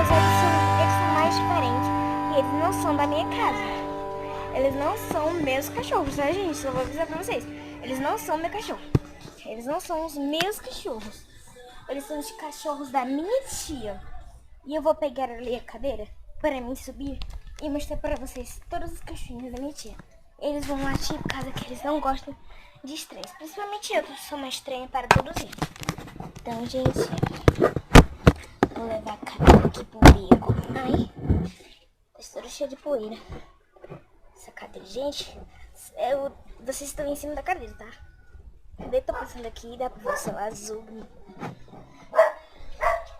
eles são mais diferentes. E eles não são da minha casa. Eles não são meus cachorros, tá, gente? Só vou avisar pra vocês. Eles não são meu cachorro. Eles não são os meus cachorros. Eles são os cachorros da minha tia. E eu vou pegar ali a cadeira para mim subir e mostrar para vocês todos os cachorrinhos da minha tia. Eles vão latir por causa que eles não gostam de estresse. Principalmente eu, que sou uma estranha para todos eles. Então, gente, vou levar a cadeira aqui pro bico. Ai, tá toda cheia de poeira. Essa cadeira, gente, vocês estão em cima da cadeira, tá? Eu tô passando aqui, dá pra ver o céu azul.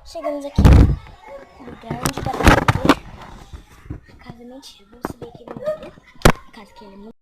Chegamos aqui no lugar onde dá pra ver a casa. Mentira, vamos subir aqui no lugar. A casa que ele é muito